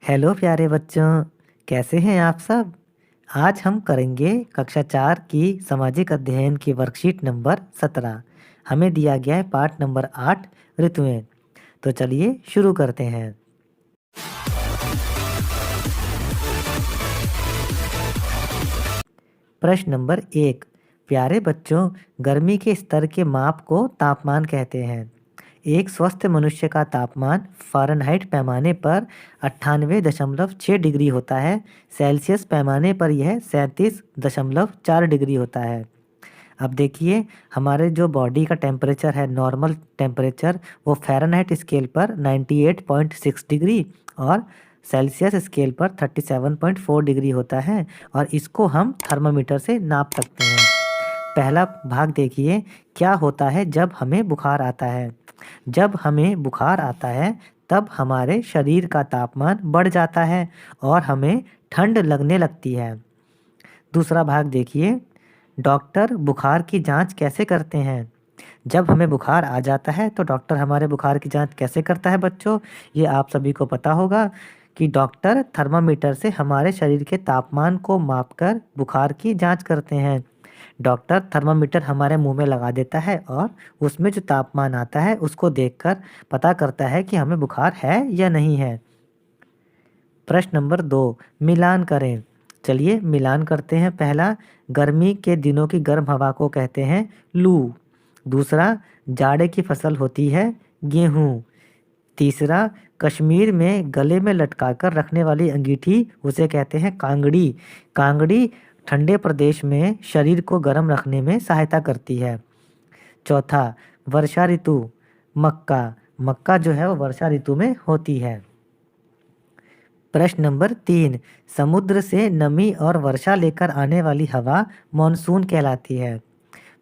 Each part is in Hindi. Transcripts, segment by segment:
हेलो प्यारे बच्चों, कैसे हैं आप सब? आज हम करेंगे कक्षा 4 की सामाजिक अध्ययन की वर्कशीट नंबर 17। हमें दिया गया है पाठ नंबर 8 ऋतुएं। तो चलिए शुरू करते हैं। प्रश्न नंबर 1। प्यारे बच्चों, गर्मी के स्तर के माप को तापमान कहते हैं। एक स्वस्थ मनुष्य का तापमान फ़ारेनहाइट पैमाने पर 98.6 डिग्री होता है। सेल्सियस पैमाने पर यह 37.4 डिग्री होता है। अब देखिए, हमारे जो बॉडी का टेम्परेचर है, नॉर्मल टेम्परेचर, वो फ़ारेनहाइट स्केल पर 98.6 डिग्री और सेल्सियस स्केल पर 37.4 डिग्री होता है और इसको हम थर्मामीटर से नाप सकते हैं। पहला भाग देखिए, क्या होता है जब हमें बुखार आता है? जब हमें बुखार आता है तब हमारे शरीर का तापमान बढ़ जाता है और हमें ठंड लगने लगती है। दूसरा भाग देखिए, डॉक्टर बुखार की जांच कैसे करते हैं? जब हमें बुखार आ जाता है तो डॉक्टर हमारे बुखार की जांच कैसे करता है बच्चों? ये आप सभी को पता होगा कि डॉक्टर थर्मामीटर से हमारे शरीर के तापमान को मापकर बुखार की जांच करते हैं। डॉक्टर थर्मामीटर हमारे मुंह में लगा देता है और उसमें जो तापमान आता है उसको देखकर पता करता है कि हमें बुखार है या नहीं है। प्रश्न नंबर 2, मिलान करें। चलिए मिलान करते हैं। पहला, गर्मी के दिनों की गर्म हवा को कहते हैं लू। दूसरा, जाड़े की फसल होती है गेहूँ। तीसरा, कश्मीर में गले में लटकाकर रखने वाली अंगीठी उसे कहते हैं कांगड़ी। कांगड़ी ठंडे प्रदेश में शरीर को गर्म रखने में सहायता करती है। चौथा, वर्षा ऋतु, मक्का। मक्का जो है वो वर्षा ऋतु में होती है। प्रश्न नंबर 3, समुद्र से नमी और वर्षा लेकर आने वाली हवा मॉनसून कहलाती है।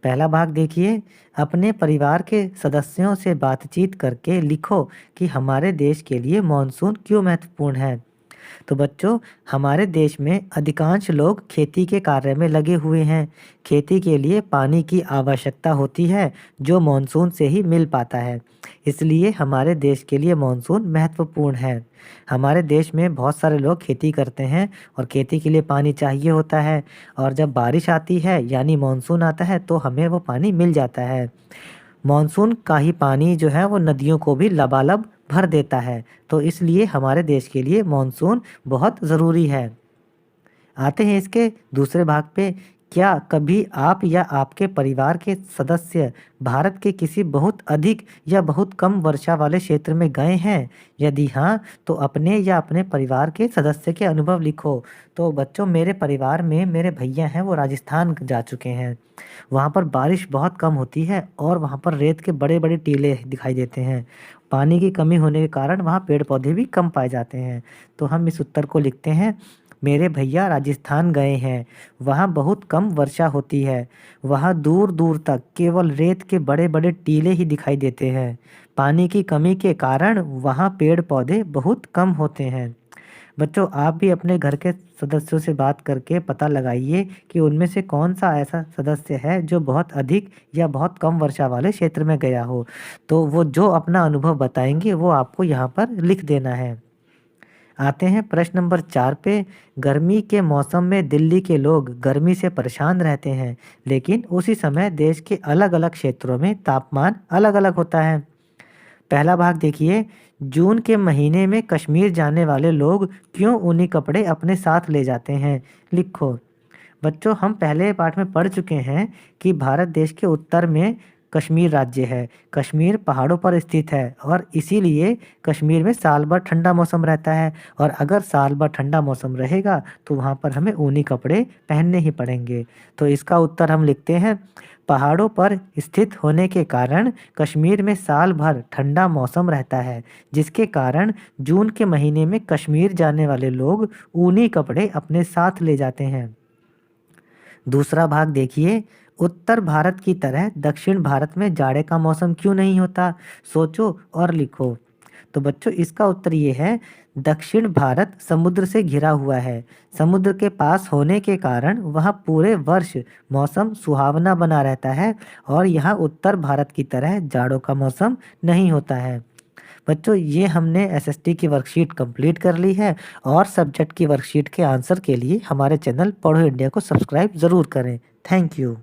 पहला भाग देखिए, अपने परिवार के सदस्यों से बातचीत करके लिखो कि हमारे देश के लिए मॉनसून क्यों महत्वपूर्ण है। तो बच्चों, हमारे देश में अधिकांश लोग खेती के कार्य में लगे हुए हैं। खेती के लिए पानी की आवश्यकता होती है जो मॉनसून से ही मिल पाता है। इसलिए हमारे देश के लिए मॉनसून महत्वपूर्ण है। हमारे देश में बहुत सारे लोग खेती करते हैं और खेती के लिए पानी चाहिए होता है और जब बारिश आती है यानी मॉनसून आता है तो हमें वो पानी मिल जाता है। मॉनसून का ही पानी जो है वो नदियों को भी लबालब भर देता है, तो इसलिए हमारे देश के लिए मॉनसून बहुत ज़रूरी है। आते हैं इसके दूसरे भाग पे। क्या कभी आप या आपके परिवार के सदस्य भारत के किसी बहुत अधिक या बहुत कम वर्षा वाले क्षेत्र में गए हैं? यदि हाँ, तो अपने या अपने परिवार के सदस्य के अनुभव लिखो। तो बच्चों, मेरे परिवार में मेरे भैया हैं, वो राजस्थान जा चुके हैं। वहाँ पर बारिश बहुत कम होती है और वहाँ पर रेत के बड़े-बड़े टीले दिखाई देते हैं। पानी की कमी होने के कारण वहाँ पेड़-पौधे भी कम पाए जाते हैं। तो हम इस उत्तर को लिखते हैं, मेरे भैया राजस्थान गए हैं। वहाँ बहुत कम वर्षा होती है। वहाँ दूर-दूर तक केवल रेत के बड़े-बड़े टीले ही दिखाई देते हैं। पानी की कमी के कारण वहाँ पेड़-पौधे बहुत कम होते हैं। बच्चों, आप भी अपने घर के सदस्यों से बात करके पता लगाइए कि उनमें से कौन सा ऐसा सदस्य है जो बहुत अधिक या बहुत कम वर्षा वाले क्षेत्र में गया हो। तो वो जो अपना अनुभव बताएंगे वो आपको यहाँ पर लिख देना है। आते हैं प्रश्न नंबर 4 पे। गर्मी के मौसम में दिल्ली के लोग गर्मी से परेशान रहते हैं, लेकिन उसी समय देश के अलग-अलग क्षेत्रों में तापमान अलग-अलग होता है। पहला भाग देखिए, जून के महीने में कश्मीर जाने वाले लोग क्यों ऊनी कपड़े अपने साथ ले जाते हैं? लिखो। बच्चों, हम पहले पाठ में पढ़ चुके हैं कि भारत देश के उत्तर में कश्मीर राज्य है। कश्मीर पहाड़ों पर स्थित है और इसीलिए कश्मीर में साल भर ठंडा मौसम रहता है और अगर साल भर ठंडा मौसम रहेगा तो वहाँ पर हमें ऊनी कपड़े पहनने ही पड़ेंगे। तो इसका उत्तर हम लिखते हैं, पहाड़ों पर स्थित होने के कारण कश्मीर में साल भर ठंडा मौसम रहता है, जिसके कारण जून के महीने में कश्मीर जाने वाले लोग ऊनी कपड़े अपने साथ ले जाते हैं। दूसरा भाग देखिए, उत्तर भारत की तरह दक्षिण भारत में जाड़े का मौसम क्यों नहीं होता? सोचो और लिखो। तो बच्चों, इसका उत्तर ये है, दक्षिण भारत समुद्र से घिरा हुआ है। समुद्र के पास होने के कारण वहाँ पूरे वर्ष मौसम सुहावना बना रहता है और यहाँ उत्तर भारत की तरह जाड़ों का मौसम नहीं होता है। बच्चों ये हमने एसएसटी की वर्कशीट कंप्लीट कर ली है और सब्जेक्ट की वर्कशीट के आंसर के लिए हमारे चैनल पढ़ो इंडिया को सब्सक्राइब ज़रूर करें। Thank you.